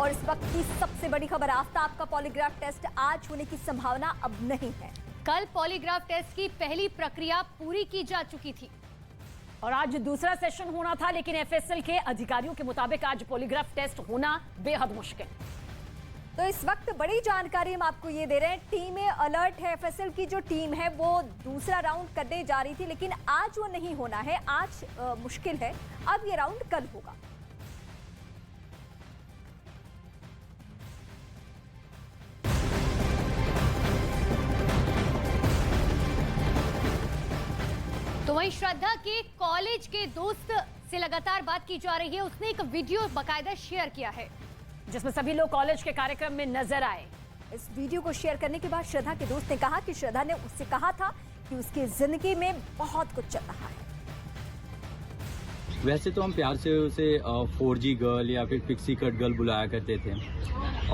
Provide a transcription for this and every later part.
और इस वक्त की सबसे बड़ी खबर, आफ्ताब का पॉलीग्राफ टेस्ट आज होने की संभावना अब नहीं है। कल पॉलीग्राफ टेस्ट की पहली प्रक्रिया पूरी की जा चुकी थी और आज दूसरा सेशन होना था, लेकिन एफएसएल के अधिकारियों के मुताबिक आज पॉलीग्राफ टेस्ट होना बेहद मुश्किल। तो इस वक्त बड़ी जानकारी हम आपको ये दे रहे हैं, टीमें अलर्ट है। एफएसएल की जो टीम है वो दूसरा राउंड करने जा रही थी, लेकिन आज वो नहीं होना है। आज मुश्किल है, अब ये राउंड कल होगा। तो वहीं श्रद्धा के कॉलेज के दोस्त से लगातार बात की जा रही है। उसने एक वीडियो बाकायदा शेयर किया है जिसमें सभी लोग कॉलेज के कार्यक्रम में नजर आए। इस वीडियो को शेयर करने के बाद श्रद्धा के दोस्त ने कहा कि श्रद्धा ने उससे कहा था कि उसकी जिंदगी में बहुत कुछ चल रहा है। वैसे तो हम प्यार से उसे 4G गर्ल या फिर पिक्सी कट गर्ल बुलाया करते थे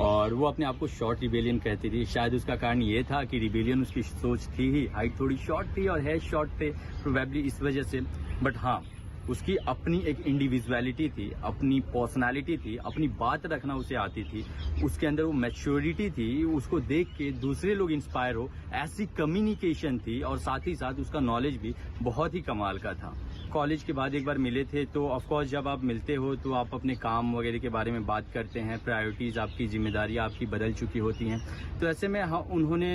और वो अपने आप को शॉर्ट रिबेलियन कहती थी। शायद उसका कारण ये था कि रिबेलियन उसकी सोच थी ही, हाइट थोड़ी शॉर्ट थी और हेयर शॉर्ट थे, प्रोबेबली इस वजह से। बट हाँ, उसकी अपनी एक इंडिविजुअलिटी थी, अपनी पर्सनालिटी थी, अपनी बात रखना उसे आती थी, उसके अंदर वो मैच्योरिटी थी। उसको देख के दूसरे लोग इंस्पायर हो, ऐसी कम्युनिकेशन थी और साथ ही साथ उसका नॉलेज भी बहुत ही कमाल का था। कॉलेज के बाद एक बार मिले थे तो ऑफकोर्स जब आप मिलते हो तो आप अपने काम वगैरह के बारे में बात करते हैं, प्रायोरिटीज़ आपकी, जिम्मेदारियां आपकी बदल चुकी होती हैं। तो ऐसे में उन्होंने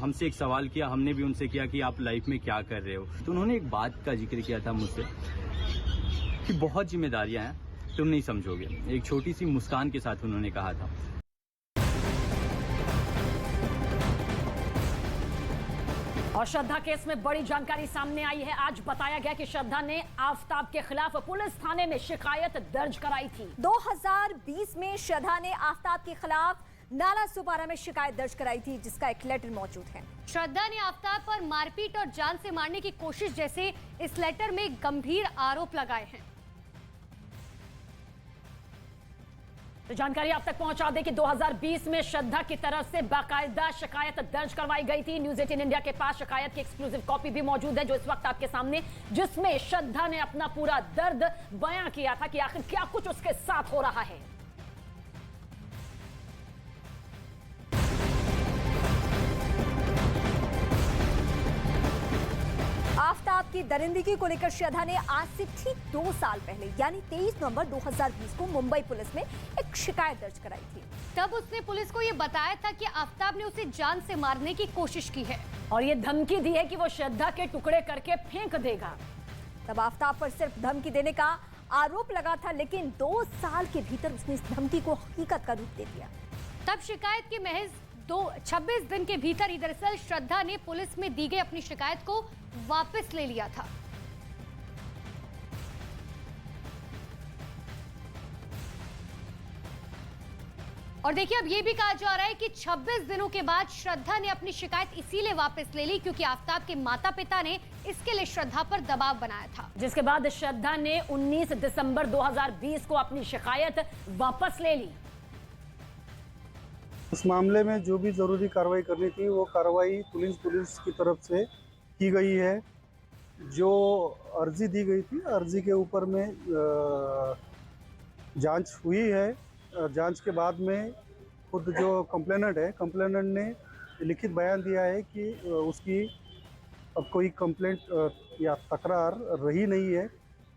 हमसे एक सवाल किया, हमने भी उनसे किया कि आप लाइफ में क्या कर रहे हो। तो उन्होंने एक बात का जिक्र किया था मुझसे कि बहुत जिम्मेदारियां हैं, तुम नहीं समझोगे। एक छोटी सी मुस्कान के साथ उन्होंने कहा था। और श्रद्धा केस में बड़ी जानकारी सामने आई है। आज बताया गया कि श्रद्धा ने आफ्ताब के खिलाफ पुलिस थाने में शिकायत दर्ज कराई थी। 2020 में श्रद्धा ने आफ्ताब के खिलाफ नाला सुपारा में शिकायत दर्ज कराई थी, जिसका एक लेटर मौजूद है। श्रद्धा ने आफ्ताब पर मारपीट और जान से मारने की कोशिश जैसे इस लेटर में गंभीर आरोप लगाए हैं। तो जानकारी आप तक पहुंचा दें कि 2020 में श्रद्धा की तरफ से बाकायदा शिकायत दर्ज करवाई गई थी। न्यूज 18 इंडिया के पास शिकायत की एक्सक्लूसिव कॉपी भी मौजूद है, जो इस वक्त आपके सामने, जिसमें श्रद्धा ने अपना पूरा दर्द बयां किया था कि आखिर क्या कुछ उसके साथ हो रहा है। आफ्ताब की दरिंदगी को लेकर श्रद्धा ने आज से ठीक 2 साल पहले यानी 23 नवंबर 2020 को मुंबई पुलिस में एक शिकायत दर्ज कराई थी। तब उसने पुलिस को यह बताया था कि आफ्ताब ने उसे जान से मारने की कोशिश की है और ये धमकी दी है कि वो श्रद्धा के टुकड़े करके फेंक देगा। तब आफ्ताब पर सिर्फ धमकी देने का आरोप लगा था, लेकिन 2 साल के भीतर उसने इस धमकी को हकीकत का रूप दे दिया। तब शिकायत के महज 26 दिन के भीतर ही दरअसल श्रद्धा ने पुलिस में दी गई अपनी शिकायत को वापस ले लिया था। और देखिए, अब यह भी कहा जा रहा है कि 26 दिनों के बाद श्रद्धा ने अपनी शिकायत इसीलिए वापस ले ली क्योंकि आफ्ताब के माता पिता ने इसके लिए श्रद्धा पर दबाव बनाया था, जिसके बाद श्रद्धा ने 19 दिसंबर 2020 को अपनी शिकायत वापस ले ली। उस मामले में जो भी ज़रूरी कार्रवाई करनी थी वो कार्रवाई पुलिस की तरफ से की गई है। जो अर्जी दी गई थी, अर्जी के ऊपर में जांच हुई है। जांच के बाद में खुद जो कंप्लेनेंट ने लिखित बयान दिया है कि उसकी अब कोई कंप्लेंट या तकरार रही नहीं है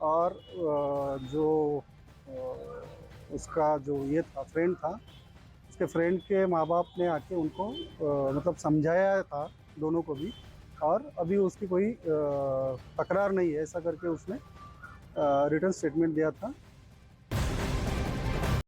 और जो उसका जो ये था फ्रेंड था, उसके फ्रेंड के माँ बाप ने आके उनको मतलब समझाया था दोनों को भी, और अभी उसकी कोई तकरार नहीं है, ऐसा करके उसने रिटर्न स्टेटमेंट दिया था।